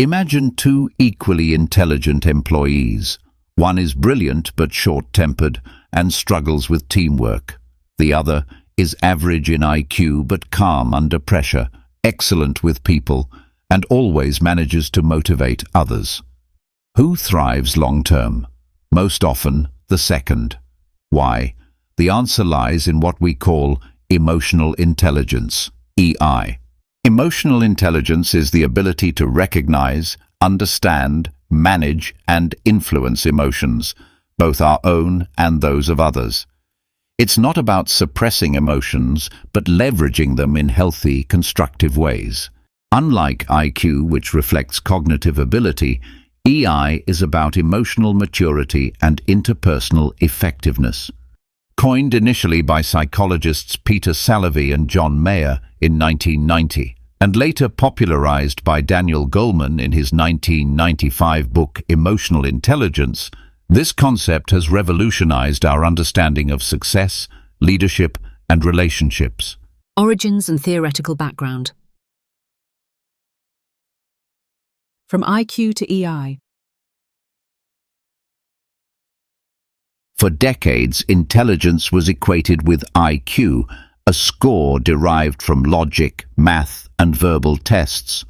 Imagine two equally intelligent employees. One is brilliant but short-tempered and struggles with teamwork. The other is average in IQ but calm under pressure, excellent with people, and always manages to motivate others. Who thrives long-term? Most often, the second. Why? The answer lies in what we call emotional intelligence, EI. Emotional intelligence is the ability to recognize, understand, manage, and influence emotions, both our own and those of others. It's not about suppressing emotions, but leveraging them in healthy, constructive ways. Unlike IQ, which reflects cognitive ability, EI is about emotional maturity and interpersonal effectiveness. Coined initially by psychologists Peter Salovey and John Mayer in 1990, and later popularized by Daniel Goleman in his 1995 book Emotional Intelligence, this concept has revolutionized our understanding of success, leadership, and relationships. Origins and theoretical background. From IQ to EI. For decades, intelligence was equated with IQ, a score derived from logic, math, and verbal tests.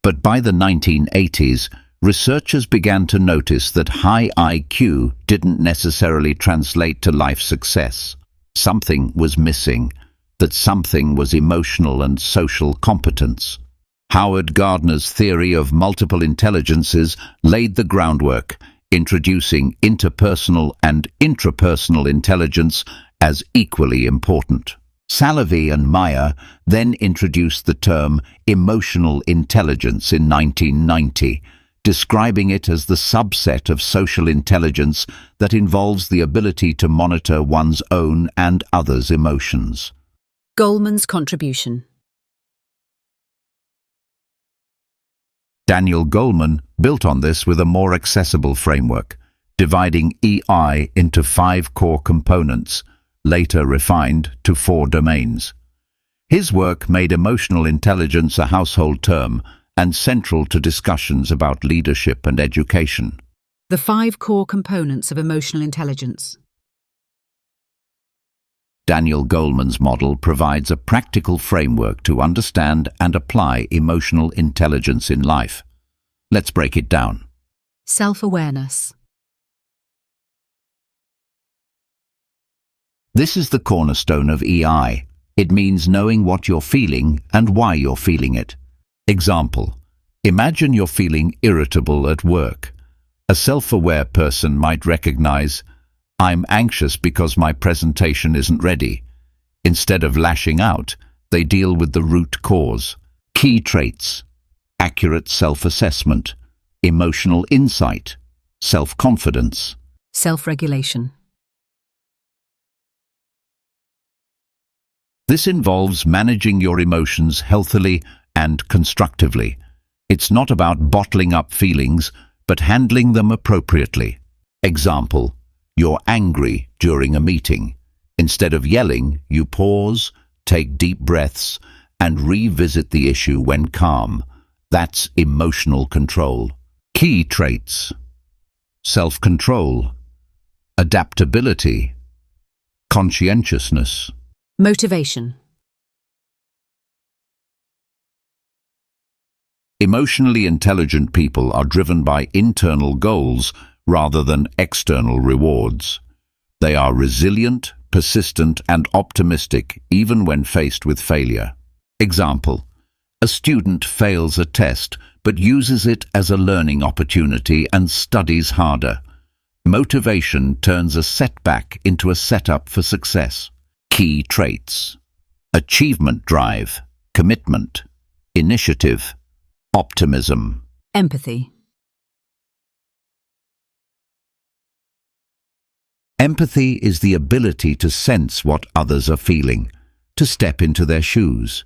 But by the 1980s, researchers began to notice that high IQ didn't necessarily translate to life success. Something was missing. That something was emotional and social competence. Howard Gardner's theory of multiple intelligences laid the groundwork, introducing interpersonal and intrapersonal intelligence as equally important. Salovey and Mayer then introduced the term emotional intelligence in 1990, describing it as the subset of social intelligence that involves the ability to monitor one's own and others' emotions. Goleman's contribution. Daniel Goleman built on this with a more accessible framework, dividing EI into 5 core components, later refined to 4 domains. His work made emotional intelligence a household term and central to discussions about leadership and education. The 5 core components of emotional intelligence. Daniel Goleman's model provides a practical framework to understand and apply emotional intelligence in life. Let's break it down. Self-awareness. This is the cornerstone of EI. It means knowing what you're feeling and why you're feeling it. Example: imagine you're feeling irritable at work. A self-aware person might recognize, "I'm anxious because my presentation isn't ready." Instead of lashing out, they deal with the root cause. Key traits: accurate self-assessment, emotional insight, self-confidence. Self-regulation. This involves managing your emotions healthily and constructively. It's not about bottling up feelings, but handling them appropriately. Example: you're angry during a meeting. Instead of yelling, you pause, take deep breaths, and revisit the issue when calm. That's emotional control. Key traits: self-control, adaptability, conscientiousness. Motivation. Emotionally intelligent people are driven by internal goals rather than external rewards. They are resilient, persistent, and optimistic even when faced with failure. Example: a student fails a test but uses it as a learning opportunity and studies harder. Motivation turns a setback into a setup for success. Key traits: achievement drive, commitment, initiative, optimism. Empathy. Empathy is the ability to sense what others are feeling, to step into their shoes.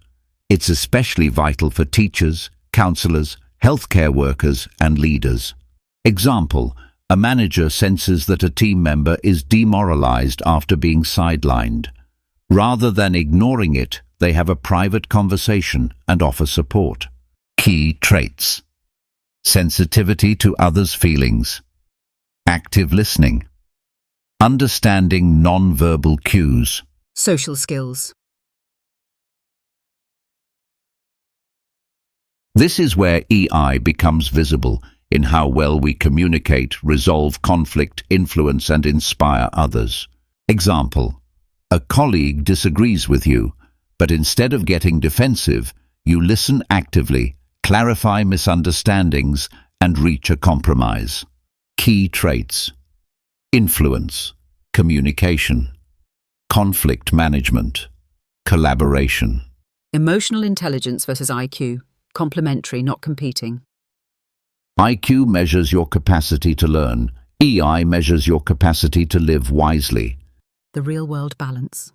It's especially vital for teachers, counselors, healthcare workers, and leaders. Example: a manager senses that a team member is demoralized after being sidelined. Rather than ignoring it, they have a private conversation and offer support. Key traits: sensitivity to others' feelings, active listening, understanding non-verbal cues. Social skills. This is where EI becomes visible in how well we communicate, resolve conflict, influence and inspire others. Example: a colleague disagrees with you, but instead of getting defensive, you listen actively, clarify misunderstandings, and reach a compromise. Key traits: influence, communication, conflict management, collaboration. Emotional intelligence versus IQ. Complementary, not competing. IQ measures your capacity to learn. EI measures your capacity to live wisely. The real-world balance.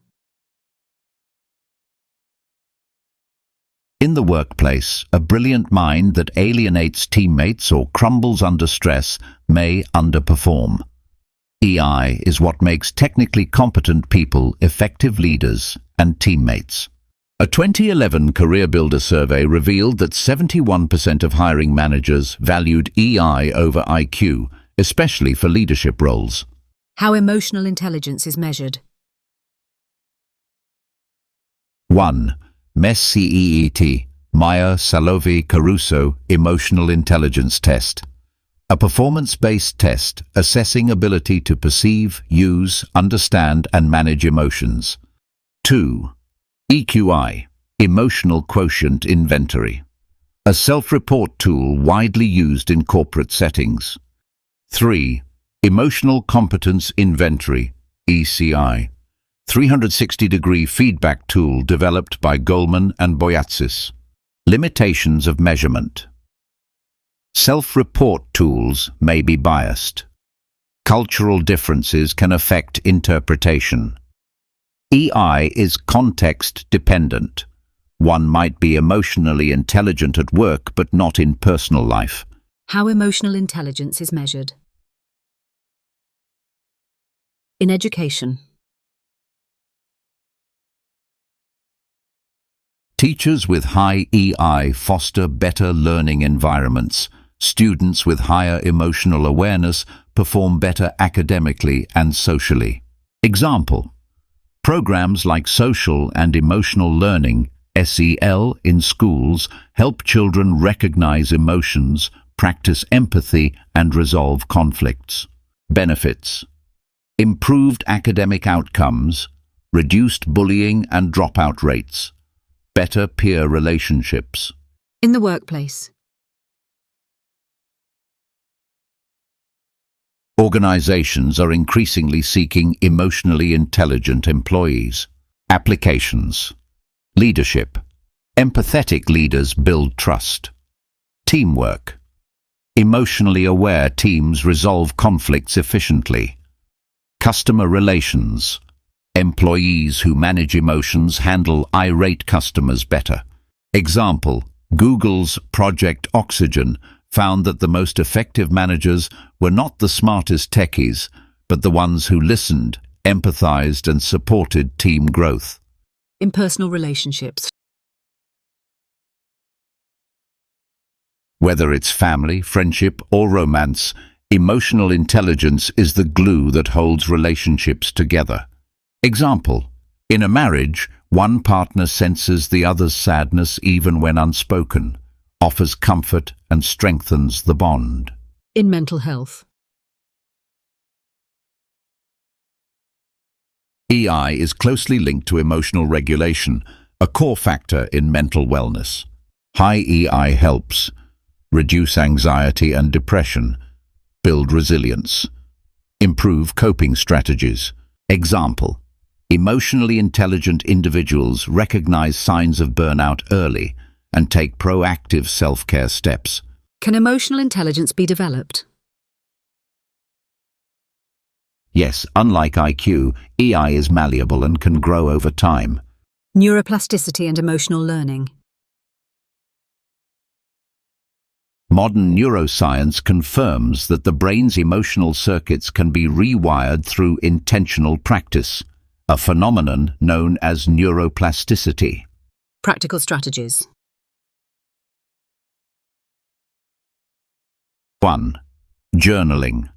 In the workplace, a brilliant mind that alienates teammates or crumbles under stress may underperform. EI is what makes technically competent people effective leaders and teammates. A 2011 Career Builder survey revealed that 71% of hiring managers valued EI over IQ, especially for leadership roles. How emotional intelligence is measured. 1. MES-CEET, Meyer-Salovey-Caruso Emotional Intelligence Test. A performance-based test assessing ability to perceive, use, understand and manage emotions. 2. EQI, Emotional Quotient Inventory. A self-report tool widely used in corporate settings. 3. Emotional Competence Inventory, ECI. 360-degree feedback tool developed by Goleman and Boyatsis. Limitations of measurement. Self-report tools may be biased. Cultural differences can affect interpretation. EI is context-dependent. One might be emotionally intelligent at work but not in personal life. How emotional intelligence is measured. In education. Teachers with high EI foster better learning environments. Students with higher emotional awareness perform better academically and socially. Example: programs like social and emotional learning, SEL, in schools help children recognize emotions, practice empathy, and resolve conflicts. Benefits: improved academic outcomes, reduced bullying and dropout rates, better peer relationships. In the workplace. Organizations are increasingly seeking emotionally intelligent employees. Applications: leadership. Empathetic leaders build trust. Teamwork. Emotionally aware teams resolve conflicts efficiently. Customer relations. Employees who manage emotions handle irate customers better. Example: Google's Project Oxygen found that the most effective managers were not the smartest techies, but the ones who listened, empathized, and supported team growth. In personal relationships. Whether it's family, friendship, or romance, emotional intelligence is the glue that holds relationships together. Example: in a marriage, one partner senses the other's sadness even when unspoken, offers comfort and strengthens the bond. In mental health. EI is closely linked to emotional regulation, a core factor in mental wellness. High EI helps reduce anxiety and depression, build resilience, improve coping strategies. Example: emotionally intelligent individuals recognize signs of burnout early and take proactive self-care steps. Can emotional intelligence be developed? Yes, unlike IQ, EI is malleable and can grow over time. Neuroplasticity and emotional learning. Modern neuroscience confirms that the brain's emotional circuits can be rewired through intentional practice, a phenomenon known as neuroplasticity. Practical strategies. 1. Journaling.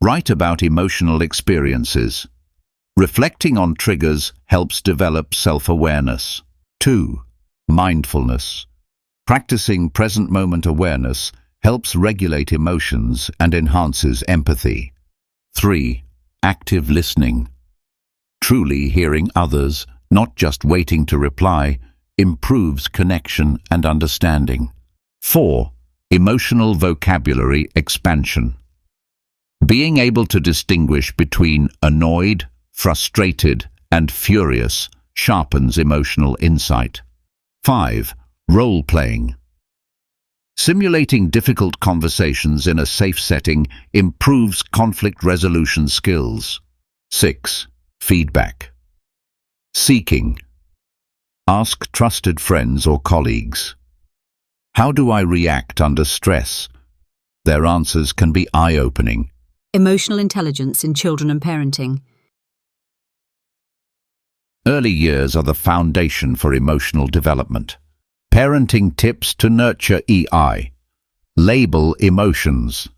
Write about emotional experiences. Reflecting on triggers helps develop self-awareness. 2. Mindfulness. Practicing present moment awareness helps regulate emotions and enhances empathy. 3. Active listening. Truly hearing others, not just waiting to reply, improves connection and understanding. 4. Emotional vocabulary expansion. Being able to distinguish between annoyed, frustrated, and furious sharpens emotional insight. 5. Role-playing. Simulating difficult conversations in a safe setting improves conflict resolution skills. 6. Feedback. Seeking. Ask trusted friends or colleagues. How do I react under stress? Their answers can be eye-opening. Emotional intelligence in children and parenting. Early years are the foundation for emotional development. Parenting tips to nurture EI. Label emotions.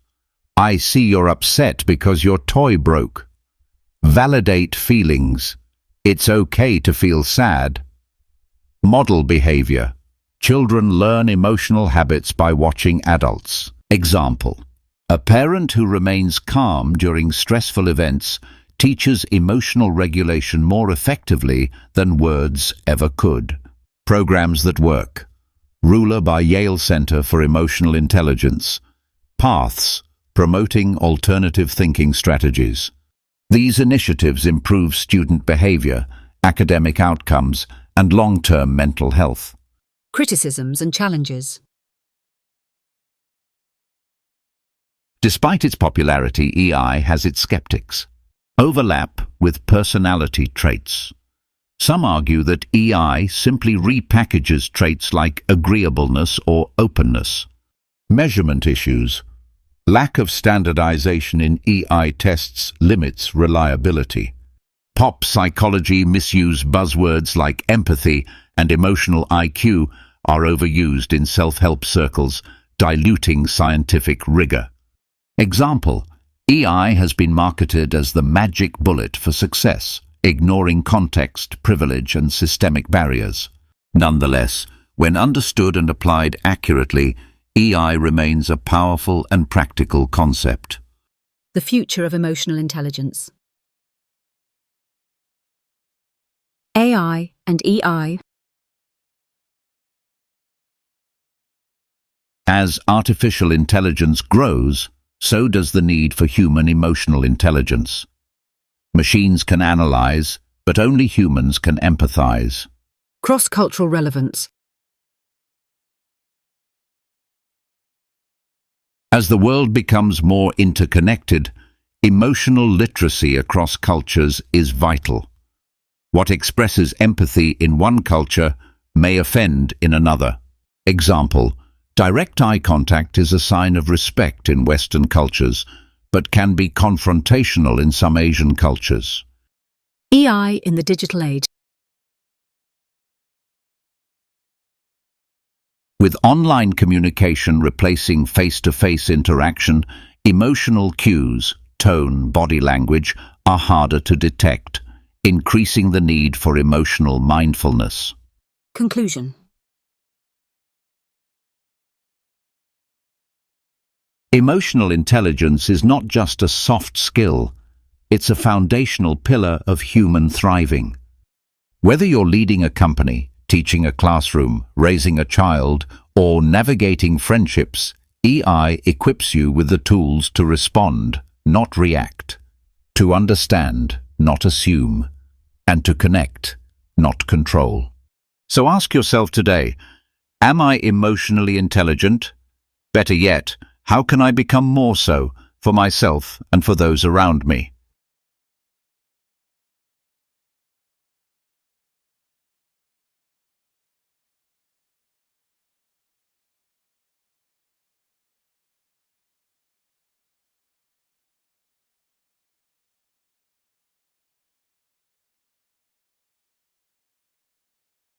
I see you're upset because your toy broke. Validate feelings. It's okay to feel sad. Model behavior. Children learn emotional habits by watching adults. Example. A parent who remains calm during stressful events teaches emotional regulation more effectively than words ever could. Programs that work. Ruler by Yale Center for Emotional Intelligence. Paths, promoting alternative thinking strategies. These initiatives improve student behavior, academic outcomes, and long-term mental health. Criticisms and challenges. Despite its popularity, EI has its skeptics. Overlap with personality traits. Some argue that EI simply repackages traits like agreeableness or openness. Measurement issues. Lack of standardization in EI tests limits reliability. Pop psychology misuse buzzwords like empathy and emotional IQ are overused in self-help circles, diluting scientific rigor. Example. EI has been marketed as the magic bullet for success, ignoring context, privilege, and systemic barriers. Nonetheless, when understood and applied accurately, EI remains a powerful and practical concept. The future of emotional intelligence. AI and EI. As artificial intelligence grows, so does the need for human emotional intelligence. Machines can analyze, but only humans can empathize. Cross-cultural relevance. As the world becomes more interconnected, emotional literacy across cultures is vital. What expresses empathy in one culture may offend in another. Example. Direct eye contact is a sign of respect in Western cultures, but can be confrontational in some Asian cultures. EI in the digital age. With online communication replacing face-to-face interaction, emotional cues, tone, body language are harder to detect, increasing the need for emotional mindfulness. Conclusion. Emotional intelligence is not just a soft skill, it's a foundational pillar of human thriving. Whether you're leading a company, teaching a classroom, raising a child, or navigating friendships, EI equips you with the tools to respond, not react, to understand, not assume, and to connect, not control. So ask yourself today, am I emotionally intelligent? Better yet, how can I become more so for myself and for those around me?